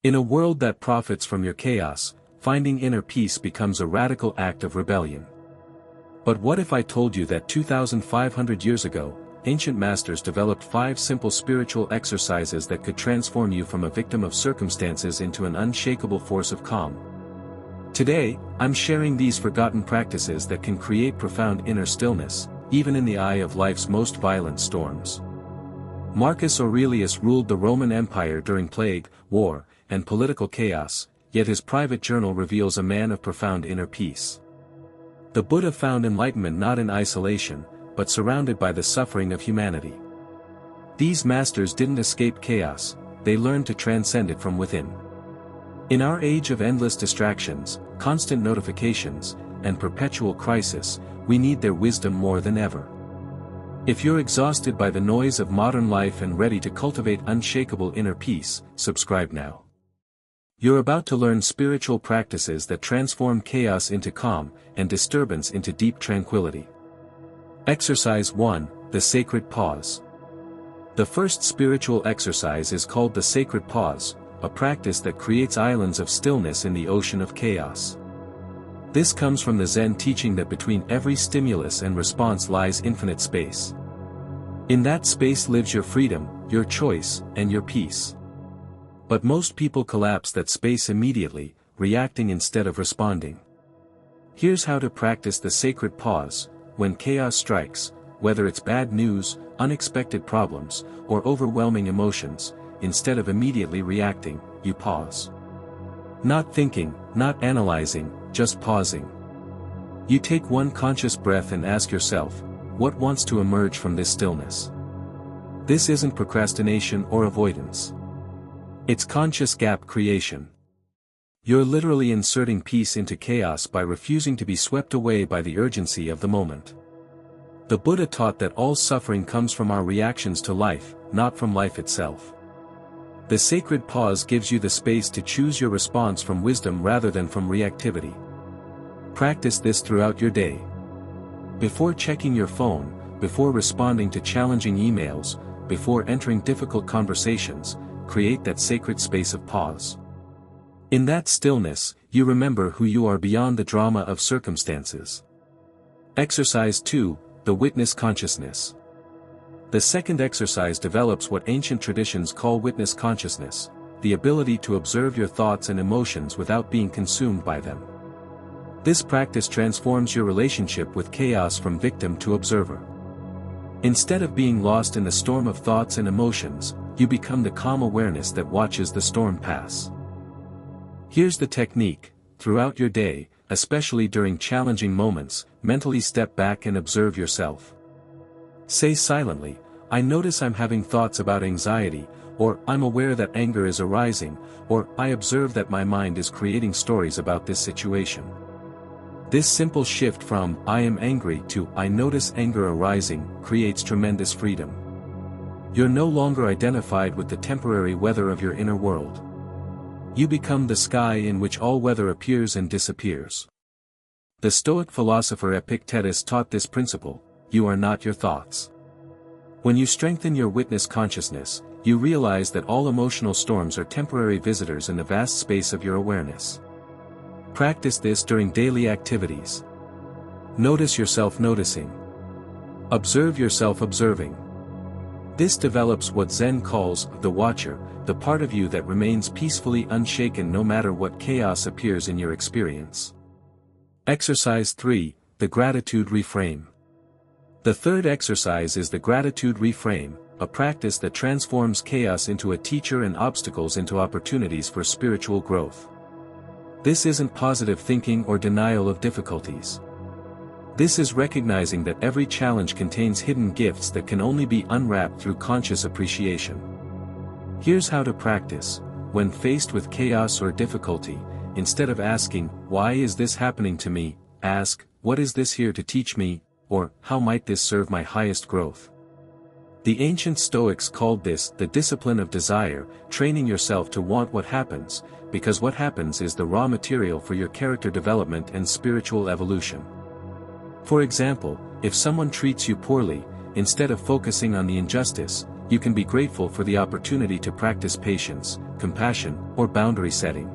In a world that profits from your chaos, finding inner peace becomes a radical act of rebellion. But what if I told you that 2,500 years ago, ancient masters developed 5 simple spiritual exercises that could transform you from a victim of circumstances into an unshakable force of calm? Today, I'm sharing these forgotten practices that can create profound inner stillness, even in the eye of life's most violent storms. Marcus Aurelius ruled the Roman Empire during plague, war, and political chaos, yet his private journal reveals a man of profound inner peace. The Buddha found enlightenment not in isolation, but surrounded by the suffering of humanity. These masters didn't escape chaos, they learned to transcend it from within. In our age of endless distractions, constant notifications, and perpetual crisis, we need their wisdom more than ever. If you're exhausted by the noise of modern life and ready to cultivate unshakable inner peace, subscribe now. You're about to learn spiritual practices that transform chaos into calm, and disturbance into deep tranquility. Exercise 1, the Sacred Pause. The first spiritual exercise is called the Sacred Pause, a practice that creates islands of stillness in the ocean of chaos. This comes from the Zen teaching that between every stimulus and response lies infinite space. In that space lives your freedom, your choice, and your peace. But most people collapse that space immediately, reacting instead of responding. Here's how to practice the sacred pause. When chaos strikes, whether it's bad news, unexpected problems, or overwhelming emotions, instead of immediately reacting, you pause. Not thinking, not analyzing, just pausing. You take one conscious breath and ask yourself, what wants to emerge from this stillness? This isn't procrastination or avoidance. It's conscious gap creation. You're literally inserting peace into chaos by refusing to be swept away by the urgency of the moment. The Buddha taught that all suffering comes from our reactions to life, not from life itself. The sacred pause gives you the space to choose your response from wisdom rather than from reactivity. Practice this throughout your day. Before checking your phone, before responding to challenging emails, before entering difficult conversations, create that sacred space of pause. In that stillness, you remember who you are beyond the drama of circumstances. Exercise 2, the Witness Consciousness. The second exercise develops what ancient traditions call witness consciousness, the ability to observe your thoughts and emotions without being consumed by them. This practice transforms your relationship with chaos from victim to observer. Instead of being lost in the storm of thoughts and emotions, you become the calm awareness that watches the storm pass. Here's the technique: throughout your day, especially during challenging moments, mentally step back and observe yourself. Say silently, I notice I'm having thoughts about anxiety, or I'm aware that anger is arising, or I observe that my mind is creating stories about this situation. This simple shift from I am angry to I notice anger arising creates tremendous freedom. You're no longer identified with the temporary weather of your inner world. You become the sky in which all weather appears and disappears. The Stoic philosopher Epictetus taught this principle: you are not your thoughts. When you strengthen your witness consciousness, you realize that all emotional storms are temporary visitors in the vast space of your awareness. Practice this during daily activities. Notice yourself noticing. Observe yourself observing. This develops what Zen calls the watcher, the part of you that remains peacefully unshaken no matter what chaos appears in your experience. Exercise 3, the Gratitude Reframe. The third exercise is the Gratitude Reframe, a practice that transforms chaos into a teacher and obstacles into opportunities for spiritual growth. This isn't positive thinking or denial of difficulties. This is recognizing that every challenge contains hidden gifts that can only be unwrapped through conscious appreciation. Here's how to practice. When faced with chaos or difficulty, instead of asking, "Why is this happening to me?" ask, "What is this here to teach me?" or "How might this serve my highest growth?" The ancient Stoics called this the discipline of desire, training yourself to want what happens, because what happens is the raw material for your character development and spiritual evolution. For example, if someone treats you poorly, instead of focusing on the injustice, you can be grateful for the opportunity to practice patience, compassion, or boundary setting.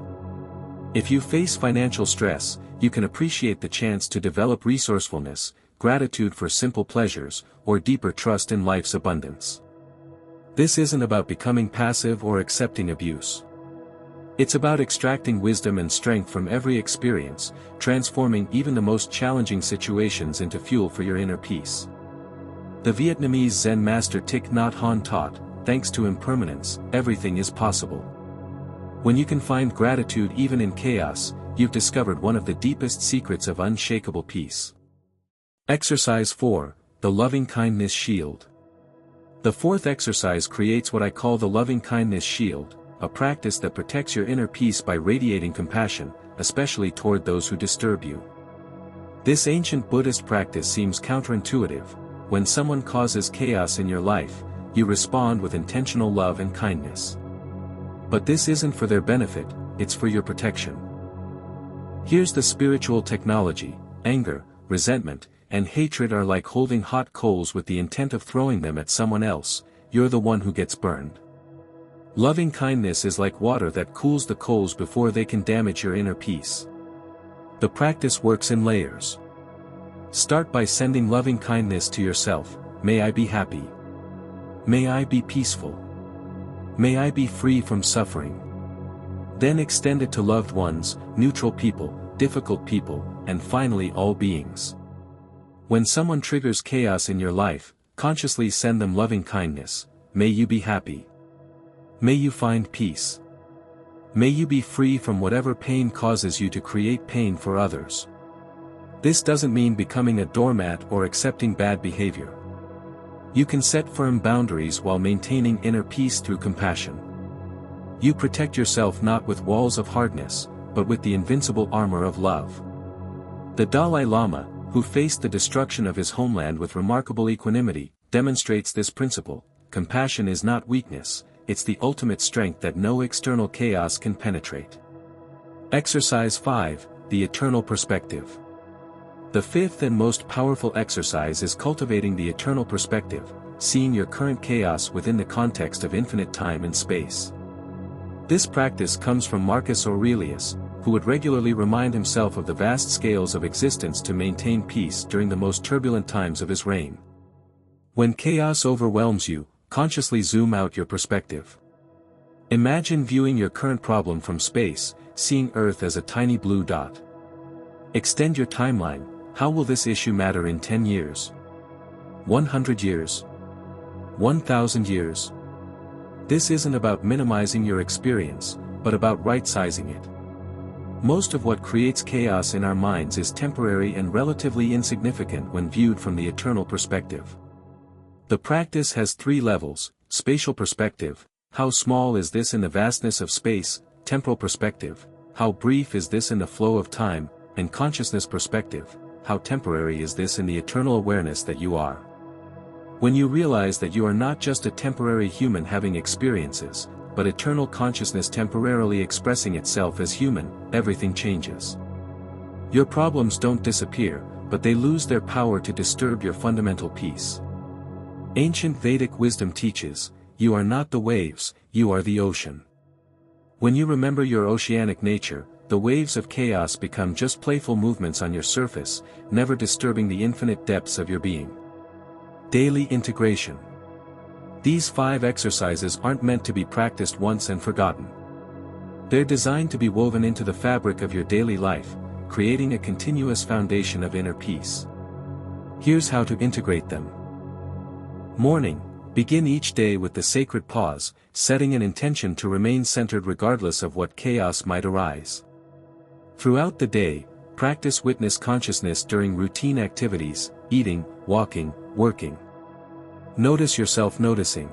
If you face financial stress, you can appreciate the chance to develop resourcefulness, gratitude for simple pleasures, or deeper trust in life's abundance. This isn't about becoming passive or accepting abuse. It's about extracting wisdom and strength from every experience, transforming even the most challenging situations into fuel for your inner peace. The Vietnamese Zen master Thich Nhat Hanh taught, "Thanks to impermanence, everything is possible." When you can find gratitude even in chaos, you've discovered one of the deepest secrets of unshakable peace. Exercise 4, the Loving-Kindness Shield. The fourth exercise creates what I call the Loving-Kindness Shield, a practice that protects your inner peace by radiating compassion, especially toward those who disturb you. This ancient Buddhist practice seems counterintuitive. When someone causes chaos in your life, you respond with intentional love and kindness. But this isn't for their benefit, it's for your protection. Here's the spiritual technology: anger, resentment, and hatred are like holding hot coals with the intent of throwing them at someone else. You're the one who gets burned. Loving kindness is like water that cools the coals before they can damage your inner peace. The practice works in layers. Start by sending loving kindness to yourself. May I be happy. May I be peaceful. May I be free from suffering. Then extend it to loved ones, neutral people, difficult people, and finally all beings. When someone triggers chaos in your life, consciously send them loving kindness. May you be happy. May you find peace. May you be free from whatever pain causes you to create pain for others. This doesn't mean becoming a doormat or accepting bad behavior. You can set firm boundaries while maintaining inner peace through compassion. You protect yourself not with walls of hardness, but with the invincible armor of love. The Dalai Lama, who faced the destruction of his homeland with remarkable equanimity, demonstrates this principle: compassion is not weakness, it's the ultimate strength that no external chaos can penetrate. Exercise 5, the Eternal Perspective. The fifth and most powerful exercise is cultivating the eternal perspective, seeing your current chaos within the context of infinite time and space. This practice comes from Marcus Aurelius, who would regularly remind himself of the vast scales of existence to maintain peace during the most turbulent times of his reign. When chaos overwhelms you, consciously zoom out your perspective. Imagine viewing your current problem from space, seeing Earth as a tiny blue dot. Extend your timeline. How will this issue matter in 10 years? 100 years? 1,000 years? This isn't about minimizing your experience, but about right-sizing it. Most of what creates chaos in our minds is temporary and relatively insignificant when viewed from the eternal perspective. The practice has 3 levels: spatial perspective, how small is this in the vastness of space; temporal perspective, how brief is this in the flow of time; and consciousness perspective, how temporary is this in the eternal awareness that you are. When you realize that you are not just a temporary human having experiences, but eternal consciousness temporarily expressing itself as human, everything changes. Your problems don't disappear, but they lose their power to disturb your fundamental peace. Ancient Vedic wisdom teaches, you are not the waves, you are the ocean. When you remember your oceanic nature, the waves of chaos become just playful movements on your surface, never disturbing the infinite depths of your being. Daily integration. These 5 exercises aren't meant to be practiced once and forgotten. They're designed to be woven into the fabric of your daily life, creating a continuous foundation of inner peace. Here's how to integrate them. Morning. Begin each day with the sacred pause, setting an intention to remain centered regardless of what chaos might arise. Throughout the day, practice witness consciousness during routine activities, eating, walking, working. Notice yourself noticing.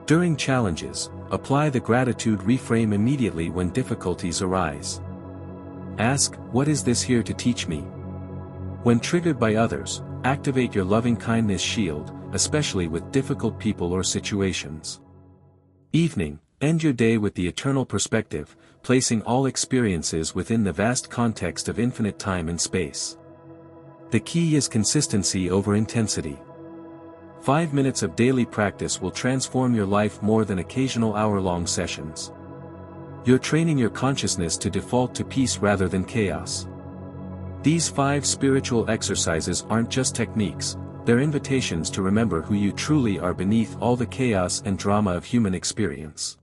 During challenges, apply the gratitude reframe immediately when difficulties arise. Ask, what is this here to teach me? When triggered by others, activate your loving kindness shield, especially with difficult people or situations. Evening. End your day with the eternal perspective, placing all experiences within the vast context of infinite time and space. The key is consistency over intensity. 5 minutes of daily practice will transform your life more than occasional hour-long sessions. You're training your consciousness to default to peace rather than chaos. These 5 spiritual exercises aren't just techniques, they're invitations to remember who you truly are beneath all the chaos and drama of human experience.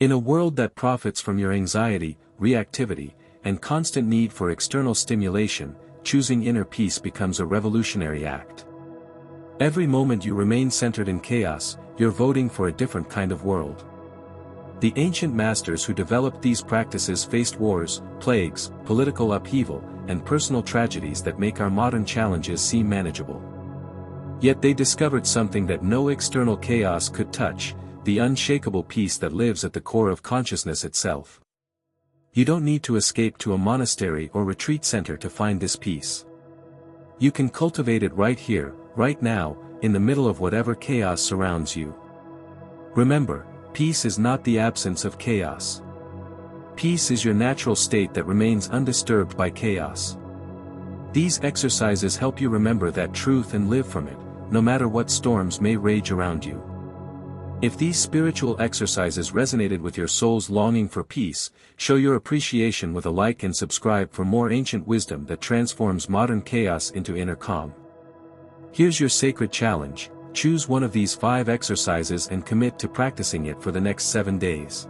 In a world that profits from your anxiety, reactivity, and constant need for external stimulation, choosing inner peace becomes a revolutionary act. Every moment you remain centered in chaos, you're voting for a different kind of world. The ancient masters who developed these practices faced wars, plagues, political upheaval, and personal tragedies that make our modern challenges seem manageable. Yet they discovered something that no external chaos could touch, the unshakable peace that lives at the core of consciousness itself. You don't need to escape to a monastery or retreat center to find this peace. You can cultivate it right here, right now, in the middle of whatever chaos surrounds you. Remember, peace is not the absence of chaos. Peace is your natural state that remains undisturbed by chaos. These exercises help you remember that truth and live from it, no matter what storms may rage around you. If these spiritual exercises resonated with your soul's longing for peace, show your appreciation with a like and subscribe for more ancient wisdom that transforms modern chaos into inner calm. Here's your sacred challenge: choose one of these 5 exercises and commit to practicing it for the next 7 days.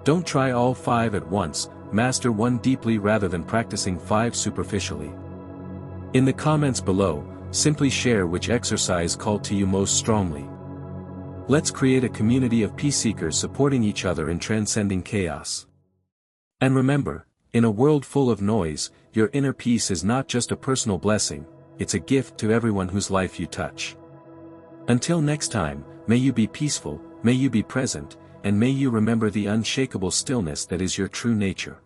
Don't try all 5 at once, master one deeply rather than practicing 5 superficially. In the comments below, simply share which exercise called to you most strongly. Let's create a community of peace seekers supporting each other in transcending chaos. And remember, in a world full of noise, your inner peace is not just a personal blessing, it's a gift to everyone whose life you touch. Until next time, may you be peaceful, may you be present, and may you remember the unshakable stillness that is your true nature.